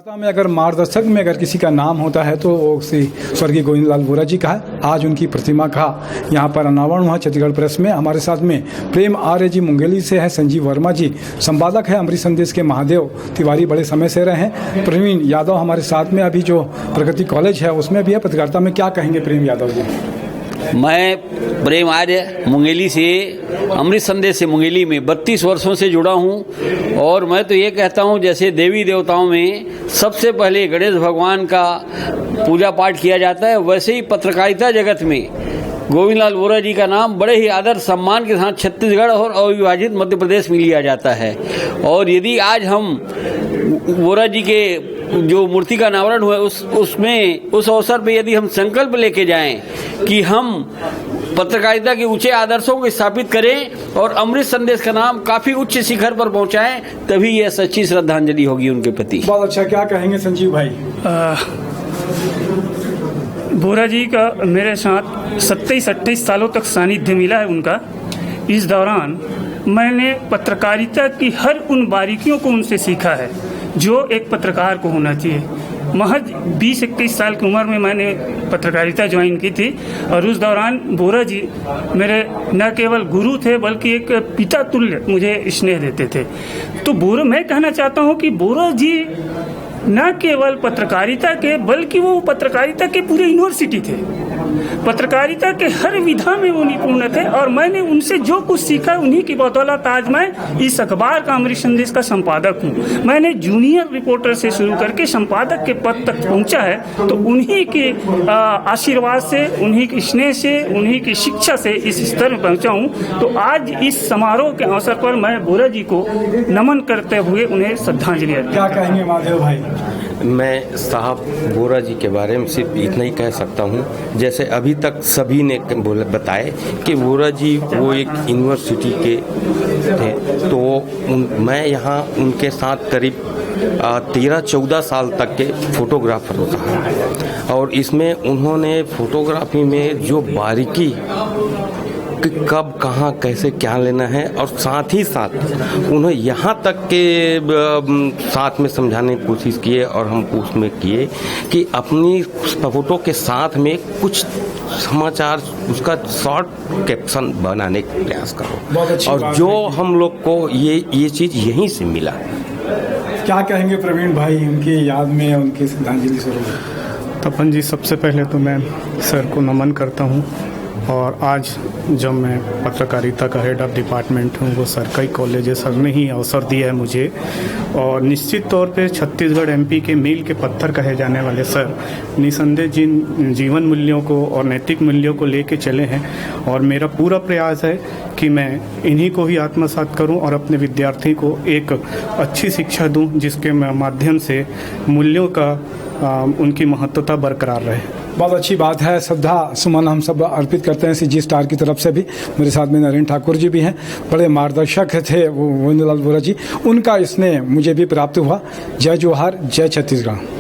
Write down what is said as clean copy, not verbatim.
में अगर मार्गदर्शक में अगर किसी का नाम होता है तो वो श्री स्वर्गीय गोविंदलाल बोरा जी का है। आज उनकी प्रतिमा का यहाँ पर अनावरण हुआ छत्तीसगढ़ प्रेस में। हमारे साथ में प्रेम आर्य जी मुंगेली से है, संजीव वर्मा जी संपादक है, अमृत संदेश के महादेव तिवारी बड़े समय से रहे हैं, प्रवीण यादव हमारे साथ में अभी जो प्रगति कॉलेज है उसमें भी है पत्रकारिता में। क्या कहेंगे प्रेम यादव जी? मैं प्रेम आर्य मुंगेली से अमृत संदेश से मुंगेली में 32 वर्षों से जुड़ा हूं और मैं तो ये कहता हूं जैसे देवी देवताओं में सबसे पहले गणेश भगवान का पूजा पाठ किया जाता है, वैसे ही पत्रकारिता जगत में गोविंदलाल बोरा जी का नाम बड़े ही आदर सम्मान के साथ छत्तीसगढ़ और अविभाजित मध्य प्रदेश में लिया जाता है। और यदि आज हम बोरा जी के जो मूर्ति का अनावरण हुआ उसमें उस अवसर पे यदि हम संकल्प लेके जाएं कि हम पत्रकारिता के ऊंचे आदर्शों को स्थापित करें और अमृत संदेश का नाम काफी उच्च शिखर पर पहुंचाएं, तभी यह सच्ची श्रद्धांजलि होगी उनके प्रति। बहुत अच्छा। क्या कहेंगे संजीव भाई? बोरा जी का मेरे साथ 27-28 सालों तक सानिध्य मिला है उनका। इस दौरान मैंने पत्रकारिता की हर उन बारीकियों को उनसे सीखा है जो एक पत्रकार को होना चाहिए। महज 20-21 साल की उम्र में मैंने पत्रकारिता ज्वाइन की थी और उस दौरान बोरा जी मेरे न केवल गुरु थे बल्कि एक पिता तुल्य मुझे स्नेह देते थे। तो बोरा, मैं कहना चाहता हूँ कि बोरा जी न केवल पत्रकारिता के बल्कि वो पत्रकारिता के पूरे यूनिवर्सिटी थे। पत्रकारिता के हर विधा में वो निपुण थे और मैंने उनसे जो कुछ सीखा उन्हीं की बदौलत आज मैं इस अखबार का अमृत संदेश का संपादक हूँ। मैंने जूनियर रिपोर्टर से शुरू करके संपादक के पद तक पहुँचा है तो उन्हीं के आशीर्वाद से, उन्हीं के स्नेह से, उन्हीं की शिक्षा से इस स्तर में पहुँचा हूँ। तो आज इस समारोह के अवसर पर मैं बोरा जी को नमन करते हुए उन्हें श्रद्धांजलि अर्पित। क्या कहेंगे माधव भाई? मैं साहब बोरा जी के बारे में सिर्फ इतना ही कह सकता हूँ, जैसे अभी तक सभी ने बताए कि बोरा जी वो एक यूनिवर्सिटी के थे, तो मैं यहाँ उनके साथ करीब 13-14 साल तक के फोटोग्राफर रहा और इसमें उन्होंने फोटोग्राफी में जो बारीकी कि कब कहाँ कैसे क्या लेना है और साथ ही साथ उन्हें यहाँ तक के साथ में समझाने की कोशिश किए और हम उसमें किए कि अपनी फोटो के साथ में कुछ समाचार उसका शॉर्ट कैप्शन बनाने का प्रयास करो और जो हम लोग को ये चीज़ यहीं से मिला। क्या कहेंगे प्रवीण भाई उनकी याद में, उनकी श्रद्धांजलि स्वरूप? तपन जी, सबसे पहले तो मैं सर को नमन करता हूँ और आज जब मैं पत्रकारिता का हेड ऑफ डिपार्टमेंट हूँ वो सरकारी कॉलेज है, सर ने ही अवसर दिया है मुझे। और निश्चित तौर पे छत्तीसगढ़ एमपी के मील के पत्थर कहे जाने वाले सर निसंदेह जिन जीवन मूल्यों को और नैतिक मूल्यों को लेके चले हैं और मेरा पूरा प्रयास है कि मैं इन्हीं को ही आत्मसात करूं और अपने विद्यार्थी को एक अच्छी शिक्षा दूं जिसके माध्यम से मूल्यों का उनकी महत्वता बरकरार रहे। बहुत अच्छी बात है। श्रद्धा सुमन हम सब अर्पित करते हैं CG स्टार की तरफ से भी। मेरे साथ में नरेंद्र ठाकुर जी भी हैं, बड़े मार्गदर्शक थे वो गोविंदलाल बोरा जी, उनका स्नेह मुझे भी प्राप्त हुआ। जय जोहार, जय छत्तीसगढ़।